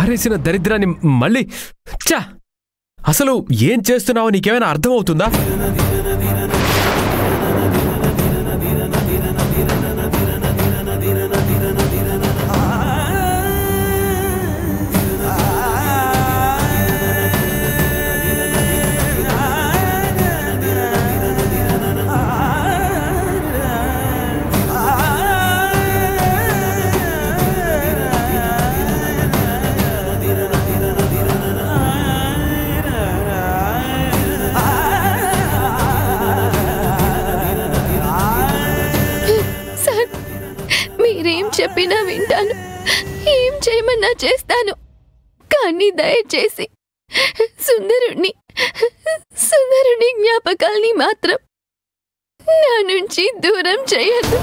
పారేసిన దరిద్రాన్ని మళ్ళీ చా అసలు ఏం చేస్తున్నావో నీకేమైనా అర్థమవుతుందా? చెప్పినా వింటాను, ఏం చేయమన్నా చేస్తాను. కానీ దయచేసి సుందరుని జ్ఞాపకాల్ని మాత్రం నా నుంచి దూరం చేయద్దు.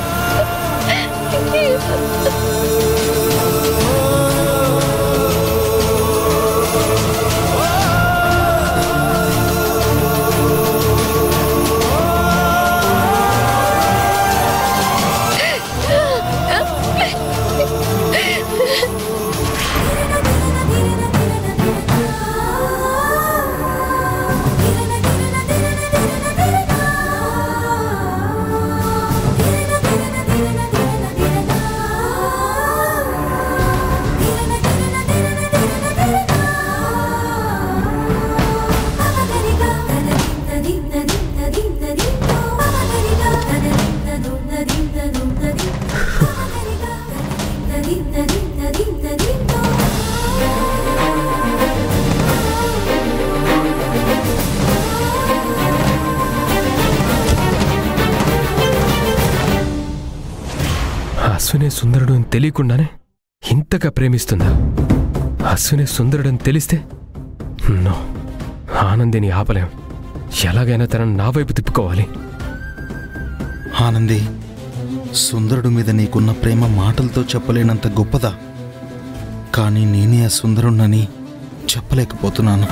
అశ్వినే సుందరుడు అని తెలియకుండానే ఇంతగా ప్రేమిస్తుందా? అశ్వినే సుందరుడు అని తెలిస్తే నో, ఆనందిని ఆపలేం. ఎలాగైనా తనను నా వైపు తిప్పుకోవాలి. ఆనంది, సుందరుడు మీద నీకున్న ప్రేమ మాటలతో చెప్పలేనంత గొప్పదా? కానీ నేనే ఆ సుందరుణ్ణని చెప్పలేకపోతున్నాను.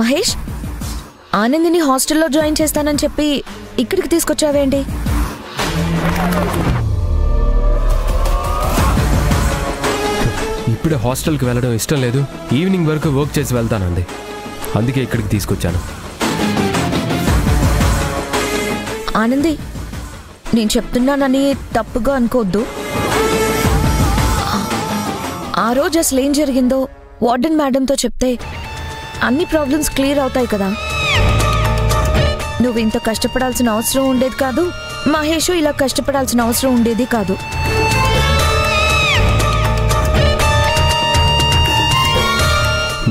మహేష్, ఆనందిని హాస్టల్లో జాయిన్ చేస్తానని చెప్పి ఇక్కడికి తీసుకొచ్చావేంటి? ఇప్పుడే హాస్టల్కి వెళ్ళడం ఇష్టం లేదు, ఈవినింగ్ వరకు వర్క్ చేసి వెళ్తానంది. అందుకే ఇక్కడికి తీసుకొచ్చాను. ఆనంది, నేను చెప్తున్నానని తప్పుగా అనుకోవద్దు. ఆ రోజు అసలు ఏం జరిగిందో వార్డెన్ మేడంతో చెప్తే అన్ని ప్రాబ్లమ్స్ క్లియర్ అవుతాయి కదా. నువ్వు ఇంత కష్టపడాల్సిన అవసరం ఉండేది కాదు, మహేష్ ఇలా కష్టపడాల్సిన అవసరం ఉండేది కాదు.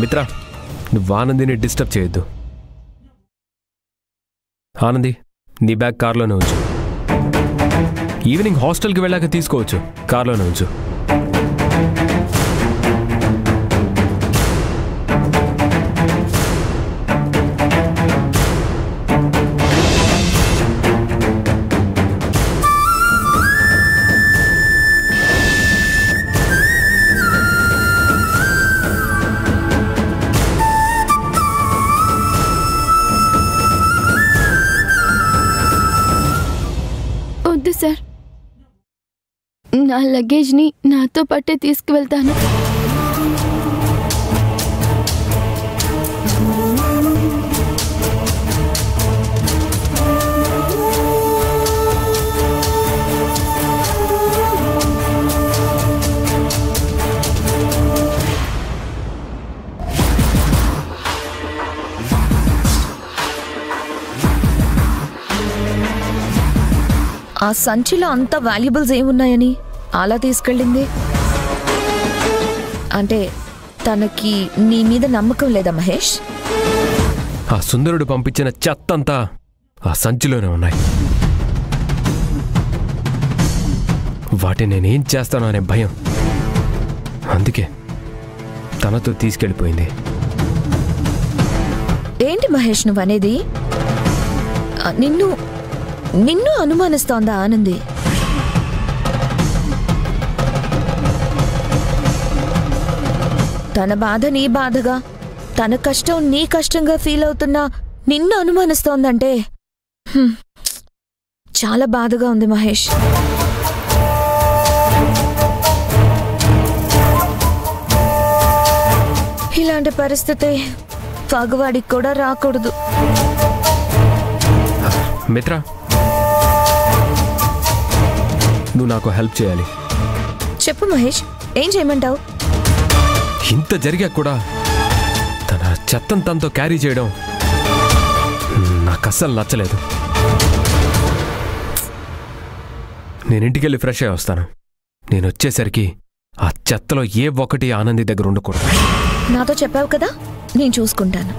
మిత్ర, నువ్వు ఆనందిని డిస్టర్బ్ చేయొద్దు. ఆనంది, నీ బ్యాగ్ కార్లోనే ఉంచు. ఈవినింగ్ హాస్టల్కి వెళ్ళాక తీసుకోవచ్చు. కార్లోనే ఉంచు. వద్దు సార్, నా లగేజ్ని నాతో పాటే తీసుకువెళ్తాను. ఆ సంచిలో అంత వాల్యుబుల్స్ ఏమున్నాయని అలా తీసుకెళ్ళింది? అంటే తనకి నీ మీద నమ్మకం లేదా మహేష్? ఆ సుందరుడు పంపించిన చెత్తంతా ఆ సంచిలోనే ఉన్నాయి. వాటిని నేనేం చేస్తానో అనే భయం, అందుకే తనతో తీసుకెళ్ళిపోయింది. ఏంటి మహేష్ నువ్వనేది? నిన్ను అనుమానిస్తోందా ఆనంది? తన బాధ నీ బాధగా, తన కష్టం నీ కష్టంగా ఫీల్ అవుతున్నా నిన్ను అనుమానిస్తోందంటే చాలా బాధగా ఉంది మహేష్. ఇలాంటి పరిస్థితి పగవాడికి కూడా రాకూడదు. మిత్ర, నువ్వు నాకు హెల్ప్ చేయాలి. చెప్పు మహేష్, ఏం చేయమంటావు? ఇంత జరిగా కూడా తన చెత్తం తనతో క్యారీ చేయడం నాకు అస్సలు నచ్చలేదు. నేను ఇంటికెళ్ళి ఫ్రెష్ అయ్యి వస్తాను. నేను వచ్చేసరికి ఆ చెత్తలో ఏ ఒక్కటి ఆనంది దగ్గర ఉండకూడదు. నాతో చెప్పావు కదా, నేను చూసుకుంటాను.